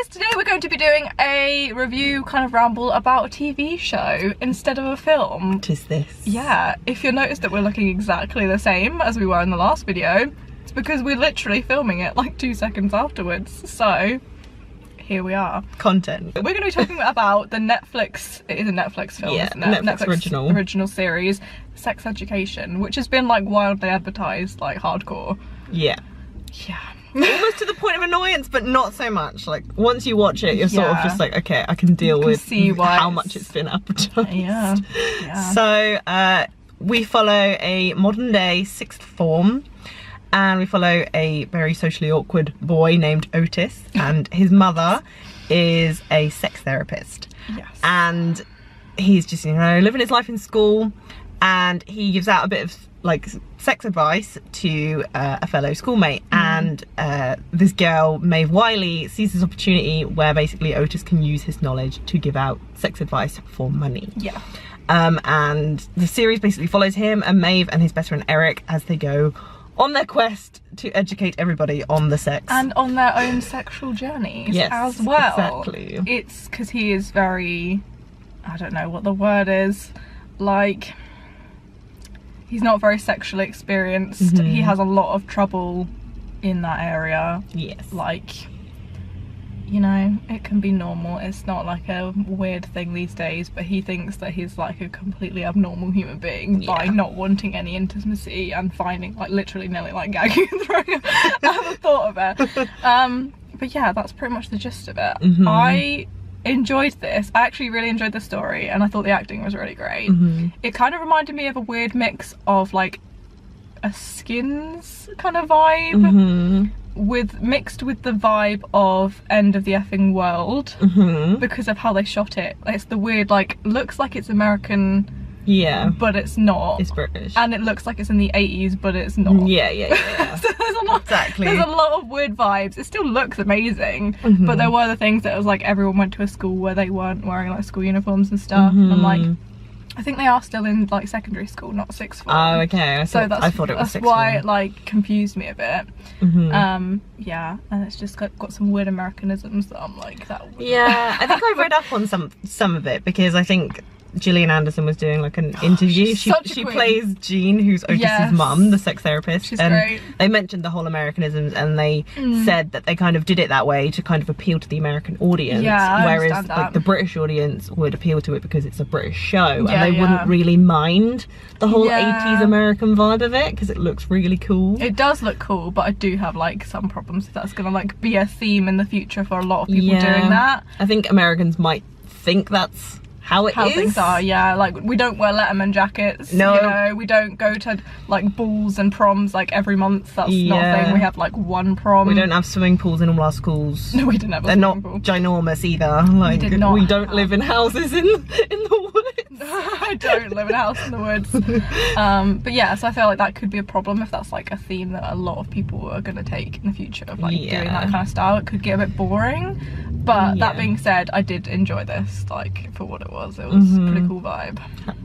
guys, today we're going to be doing a review kind of ramble about a TV show instead of a film. What is this? Yeah, if you notice that we're looking exactly the same as we were in the last video, it's because we're literally filming it like 2 seconds afterwards, so here we are. Content. We're going to be talking about the Netflix, it is a Netflix film, yeah, isn't it? Netflix original series, Sex Education, which has been like wildly advertised, like hardcore. Yeah. Yeah. Almost to the point of annoyance, but not so much. Like, once you watch it, you're sort of just like, okay, I can deal with how much it's been advertised. Yeah. So, we follow a modern day 6th form, and we follow a very socially awkward boy named Otis, and his mother is a sex therapist. Yes. And he's just, you know, living his life in school, and he gives out a bit of like sex advice to a fellow schoolmate, and this girl, Maeve Wiley, sees this opportunity where basically Otis can use his knowledge to give out sex advice for money. Yeah. And the series basically follows him and Maeve and his best friend Eric as they go on their quest to educate everybody on the sex. And on their own sexual journeys as well. Exactly. It's because he is very, I don't know what the word is, like, he's not very sexually experienced. He has a lot of trouble in that area. Yes. Like, you know, it can be normal. It's not like a weird thing these days, but he thinks that he's like a completely abnormal human being by not wanting any intimacy and finding, like, literally nearly like gagging and throwing up at the thought of it. But yeah, that's pretty much the gist of it. I enjoyed this. I actually really enjoyed the story, and I thought the acting was really great. It kind of reminded me of a weird mix of like a Skins kind of vibe, mixed with the vibe of End of the Effing World, because of how they shot it. It's the weird, like, looks like it's American, but it's not. It's British. And it looks like it's in the 80s, but it's not. Yeah. So there's a lot of weird vibes. It still looks amazing, but there were the things that it was like everyone went to a school where they weren't wearing like school uniforms and stuff. And I'm like, I think they are still in like secondary school, not 6th form. Oh, okay. I thought it was 6th that's why form. it like confused me a bit. Yeah, and it's just got some weird Americanisms that I'm like, that. Yeah, I think I read up on some of it, because I think Gillian Anderson was doing like an interview. She plays Jean, who's Otis's mum, the sex therapist. She's and great. They mentioned the whole Americanisms, and they said that they kind of did it that way to kind of appeal to the American audience, whereas like the British audience would appeal to it because it's a British show, and they wouldn't really mind the whole 80s American vibe of it because it looks really cool. It does look cool, but I do have like some problems if that's gonna like be a theme in the future for a lot of people doing that. I think Americans might think that's how things are, like we don't wear Letterman jackets, no, you know, we don't go to like balls and proms like every month. That's not a thing. We have like one prom. We don't have swimming pools in all our schools. No, we didn't have a swimming pool. They're not ginormous either. Like, we don't live in houses in the woods. I don't live in a house in the woods. But yeah, so I feel like that could be a problem if that's like a theme that a lot of people are going to take in the future of like doing that kind of style. It could get a bit boring, but that being said, I did enjoy this, like, for what it was. It was a pretty cool vibe.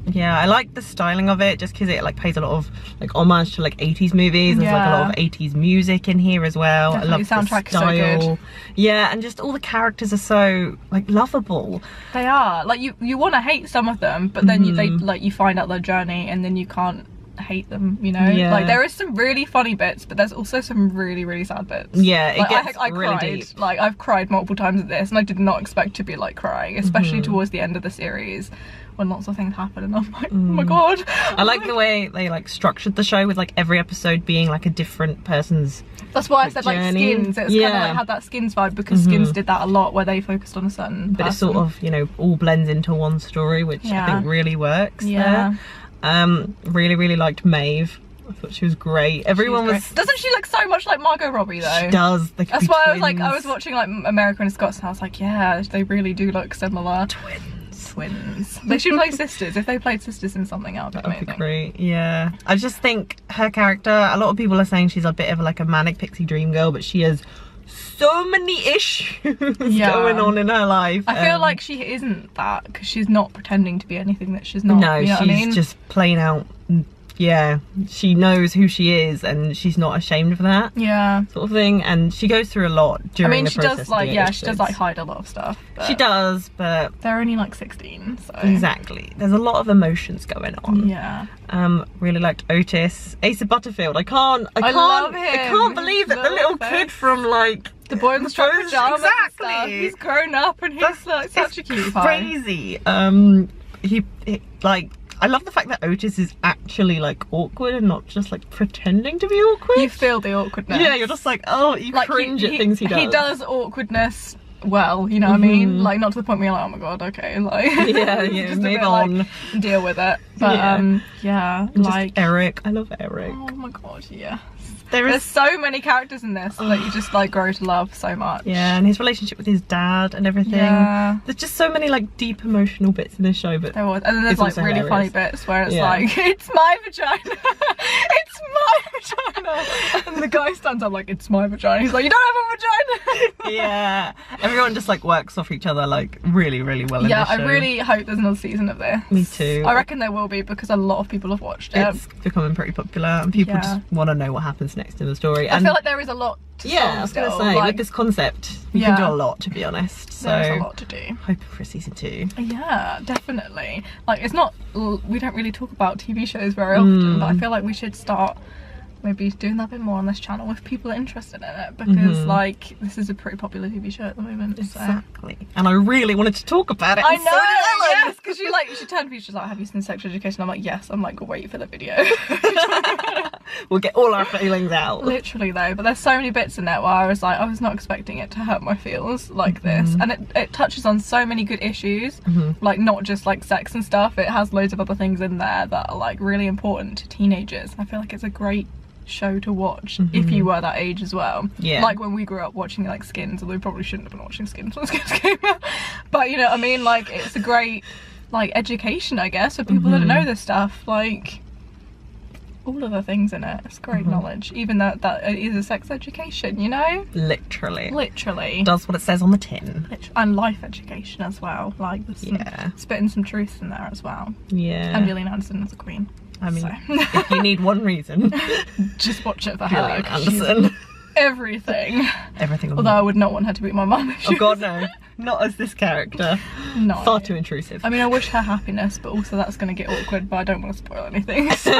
Yeah, I like the styling of it just because it like pays a lot of like homage to like 80s movies. There's like a lot of 80s music in here as well. Definitely. I love the soundtrack style. Is so good. Yeah, and just all the characters are so like lovable. They are. Like you want to hate some of them, but then you find out their journey, and then you can't hate them, you know. Like there is some really funny bits, but there's also some really sad bits. It gets I really cried deep. like I've cried multiple times at this, and I did not expect to be like crying, especially towards the end of the series when lots of things happen, and I'm like, oh my god. I like the way they like structured the show with like every episode being like a different person's. That's why I said like journey. Skins. It was kind of like had that Skins vibe, because Skins did that a lot where they focused on a certain but it sort of, you know, all blends into one story, which I think really works there. Really liked Maeve. I thought she was great. Everyone was. Doesn't she look so much like Margot Robbie though? She does. That's why I was like, I was watching like America and Scots, and I was like, yeah, they really do look similar. Twins. They should play sisters. If they played sisters in something, that would be great. Yeah. I just think her character. A lot of people are saying she's a bit of like a manic pixie dream girl, but she has so many issues going on in her life. I feel like she isn't that, because she's not pretending to be anything that she's not. No, you know she's just playing out yeah, she knows who she is and she's not ashamed of that. Yeah. Sort of thing. And she goes through a lot during the process. She does like, yeah, she does like hide a lot of stuff. She does, but they're only like 16, so. Exactly. There's a lot of emotions going on. Yeah. Really liked Otis. Asa Butterfield. I can't believe that the little kid from like the boy in the striped pajamas. Exactly. And stuff. He's grown up and he's like such a cutie pie. Crazy. He like, I love the fact that Otis is actually like awkward and not just like pretending to be awkward. You feel the awkwardness. Yeah, you're just like, oh, you like, cringe at things he does. He does awkwardness well, you know what I mean? Like, not to the point where you're like, oh my god, okay, like yeah, just move on. Like, deal with it. But yeah, and like just Eric. I love Eric. Oh my god, yeah. There's so many characters in this that you just like grow to love so much. Yeah, and his relationship with his dad and everything. Yeah. There's just so many like deep emotional bits in this show, but there was, and then there's like really hilarious. funny bits where it's like, it's my vagina, it's my vagina, and the guy stands up like, it's my vagina. He's like, you don't have a vagina. Yeah, everyone just like works off each other like really, really well. In this show. I really hope there's another season of this. Me too. I reckon there will be because a lot of people have watched it. It's becoming pretty popular, and people just want to know what happens next in the story. I feel like there is a lot to solve. I was going to say, like, with this concept, you can do a lot, to be honest. So there's a lot to do. Hoping for a season 2. Yeah, definitely. Like, it's not, we don't really talk about TV shows very often, but I feel like we should start maybe doing that a bit more on this channel if people are interested in it, because like, this is a pretty popular TV show at the moment. Exactly. So. And I really wanted to talk about it. I know, yes, because she turned to me, she's like, have you seen Sex Education? I'm like, yes. I'm like, wait for the video. We'll get all our feelings out. Literally though, but there's so many bits in there where I was like, I was not expecting it to hurt my feels like this, and it touches on so many good issues, like not just like sex and stuff. It has loads of other things in there that are like really important to teenagers. I feel like it's a great show to watch if you were that age as well. Yeah, like when we grew up watching like Skins, although we probably shouldn't have been watching Skins when Skins came out, but you know what I mean, like it's a great like education, I guess, for people that don't know this stuff. Like all of the things in it, it's great knowledge, even that it is a sex education, you know, literally does what it says on the tin. And life education as well, like spitting some truth in there as well. And Gillian Anderson as a queen. I mean, if you need one reason, just watch it for Gillian Anderson. Everything. Although I would not want her to beat my mum. Oh god, no. Not as this character. No. Far too intrusive. I mean, I wish her happiness, but also that's going to get awkward, but I don't want to spoil anything. So,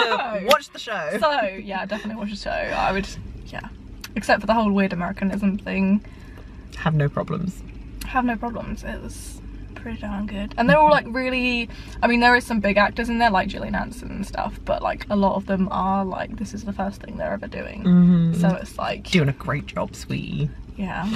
watch the show. So, yeah, definitely watch the show. I would, except for the whole weird Americanism thing. Have no problems. Have no problems. It was pretty darn good. And they're all like really, I mean, there is some big actors in there like Gillian Anderson and stuff, but like a lot of them are like, this is the first thing they're ever doing. So it's like doing a great job, sweetie. Yeah.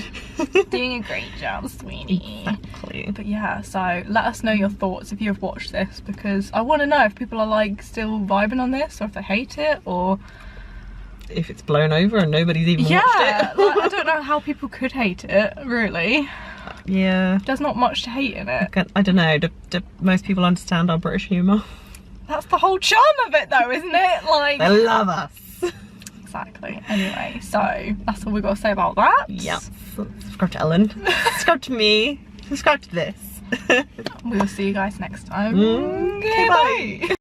Doing a great job, sweetie. Exactly. But yeah, so let us know your thoughts if you have watched this, because I want to know if people are like still vibing on this, or if they hate it, or if it's blown over and nobody's even watched it. Like, I don't know how people could hate it, really. Yeah. There's not much to hate in it. I don't know, do most people understand our British humour? That's the whole charm of it though, isn't it? Like, they love us. Exactly. Anyway, so that's all we've got to say about that. Yep. Subscribe to Ellen. Subscribe to me. Subscribe to this. We will see you guys next time. Okay, bye.